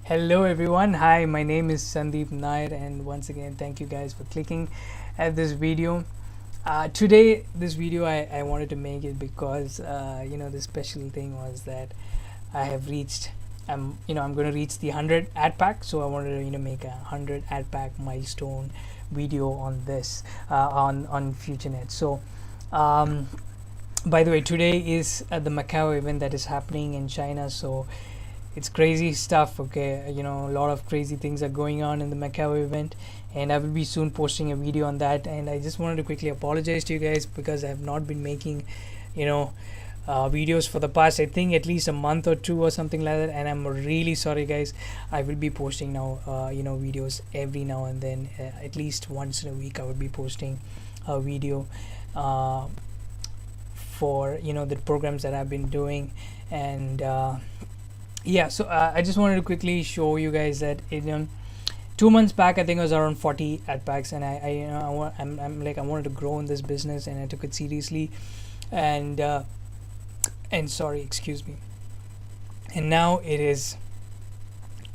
Hello everyone, hi, my name is Sandeep Nair, and once again thank you guys for clicking at this video. Today this video I wanted to make it because the special thing was that I have reached I'm going to reach the 100 Adpack, so I wanted to make a 100 Adpack milestone video on this on Futurenet. So by the way, today is the Macau event that is happening in China, so it's crazy stuff. Okay, a lot of crazy things are going on in the Macau event, and I will be soon posting a video on that. And I just wanted to quickly apologize to you guys because I have not been making videos for the past, I think, at least a month or two or something like that, and I'm really sorry guys. I will be posting now videos every now and then, at least once in a week I will be posting a video for the programs that I've been doing. And yeah, so I just wanted to quickly show you guys that 2 months back I think I was around 40 Adpacks, and I wanted to grow in this business, and I took it seriously. And sorry, excuse me. And now it is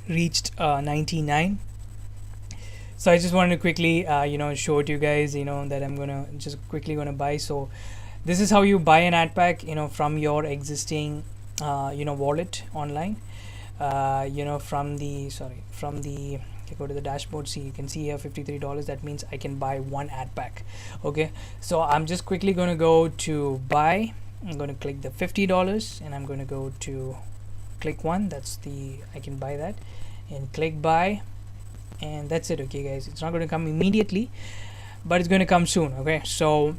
reached 99. So I just wanted to quickly show it to you guys, that I'm gonna just quickly gonna buy. So this is how you buy an Adpack from your existing wallet online. From the go to the dashboard. See, you can see here $53. That means I can buy one Adpack. Okay, so I'm just quickly going to go to buy. I'm going to click the $50, and I'm going to go to click one. That's the I can buy that, and click buy, and that's it. Okay guys, it's not going to come immediately, but it's going to come soon. Okay, so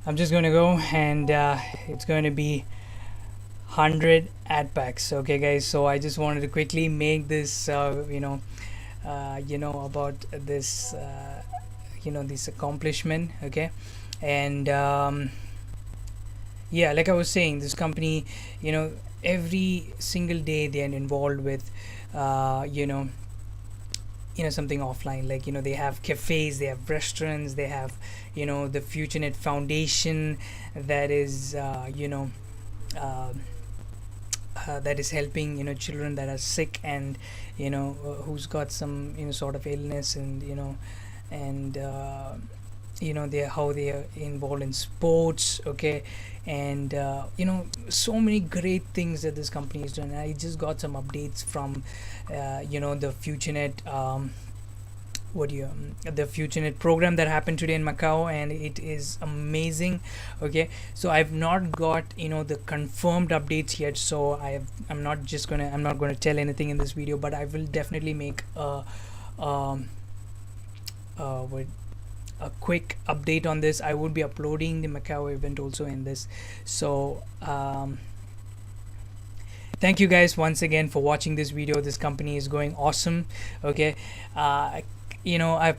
I'm just going to go, and it's going to be 100 Adpacks. Okay guys, so I just wanted to quickly make this about this this accomplishment. Okay, and yeah, like I was saying, this company, every single day they are involved with something offline. Like they have cafes, they have restaurants, they have the Futurenet Foundation that is that is helping children that are sick, and who's got some sort of illness, and and how they are involved in sports. Okay, and so many great things that this company has done. I just got some updates from the Futurenet the Futurenet program that happened today in Macau, and it is amazing. Okay, so I've not got the confirmed updates yet, so I'm not gonna tell anything in this video, but I will definitely make a quick update on this. I would be uploading the Macau event also in this. So thank you guys once again for watching this video. This company is going awesome. Okay, I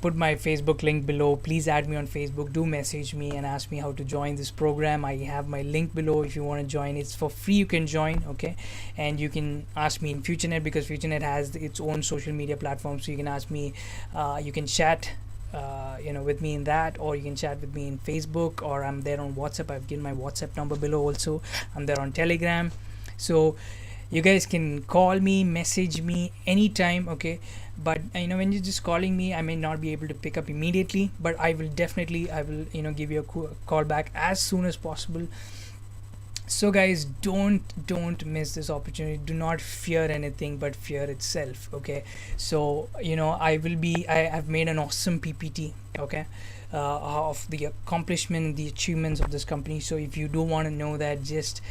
put my Facebook link below. Please add me on Facebook. Do message me and ask me how to join this program. I have my link below if you want to join. It's for free, you can join. Okay, and you can ask me in Futurenet, because Futurenet has its own social media platform, so you can ask me, you can chat with me in that, or you can chat with me in Facebook, or I'm there on WhatsApp. I've given my WhatsApp number below also. I'm there on Telegram, so you guys can call me, message me anytime. Okay, but when you're just calling me, I may not be able to pick up immediately, but I will give you a call back as soon as possible. So guys, don't miss this opportunity. Do not fear anything but fear itself. Okay, so I've made an awesome PPT. Okay, of the accomplishment, the achievements of this company. So if you do want to know that, just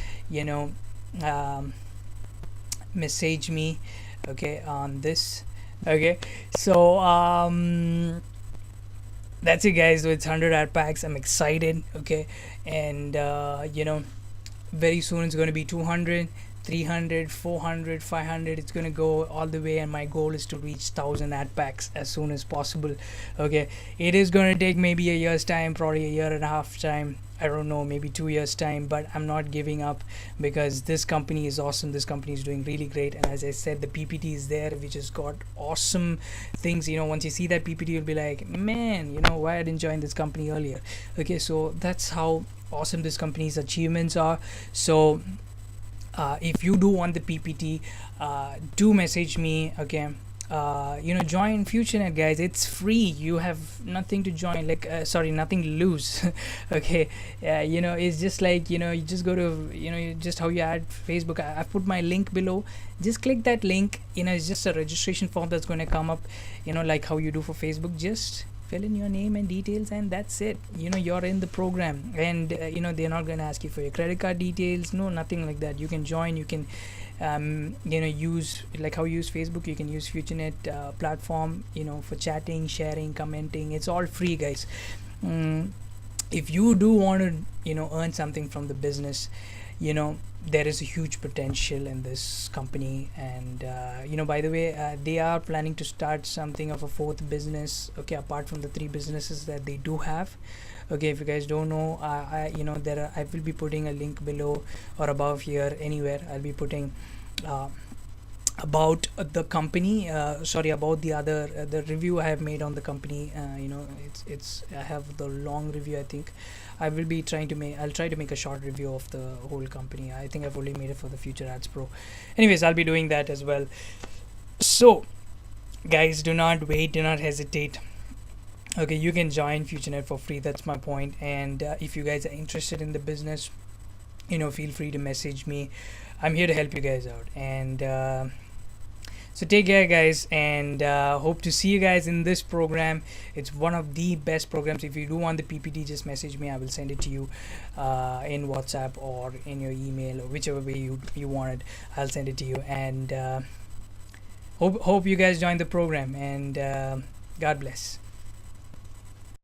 message me, okay, on this. Okay, so that's it guys. So it's 100 Adpacks. I'm excited. Okay, and very soon it's going to be 200, 300, 400, 500. It's going to go all the way, and my goal is to reach 1000 Adpacks as soon as possible. Okay, it is going to take maybe a year's time, probably a year and a half time, I don't know, maybe 2 years time, but I'm not giving up, because this company is awesome. This company is doing really great, and as I said, the PPT is there. We just got awesome things. Once you see that PPT, you'll be like, man, why I didn't join this company earlier. Okay, so that's how awesome this company's achievements are. So if you do want the PPT, do message me. Okay, join Futurenet, guys. It's free. You have nothing to join, like sorry, nothing to lose. Okay, it's just like, you just go to, just how you add Facebook. I put my link below. Just click that link. It's just a registration form that's going to come up, like how you do for Facebook. Just fill in your name and details, and that's it. You're in the program, and they're not going to ask you for your credit card details. No, nothing like that. You can join. You can use, like how you use Facebook, you can use Futurenet platform, for chatting, sharing, commenting. It's all free, guys. If you do want to earn something from the business, there is a huge potential in this company. And by the way, they are planning to start something of a fourth business, okay, apart from the 3 businesses that they do have. Okay, if you guys don't know, I will be putting a link below or above here, anywhere. I'll be putting about the company, about the other the review I have made on the company. It's I have the long review. I think I'll try to make a short review of the whole company. I think I've only made it for the Futureadpro. Anyways, I'll be doing that as well. So guys, do not wait, do not hesitate. Okay, you can join Futurenet for free. That's my point. And if you guys are interested in the business, feel free to message me. I'm here to help you guys out. And so take care, guys, and hope to see you guys in this program. It's one of the best programs. If you do want the PPT, just message me. I will send it to you in WhatsApp or in your email, or whichever way you want it. I'll send it to you. And hope you guys join the program. And God bless.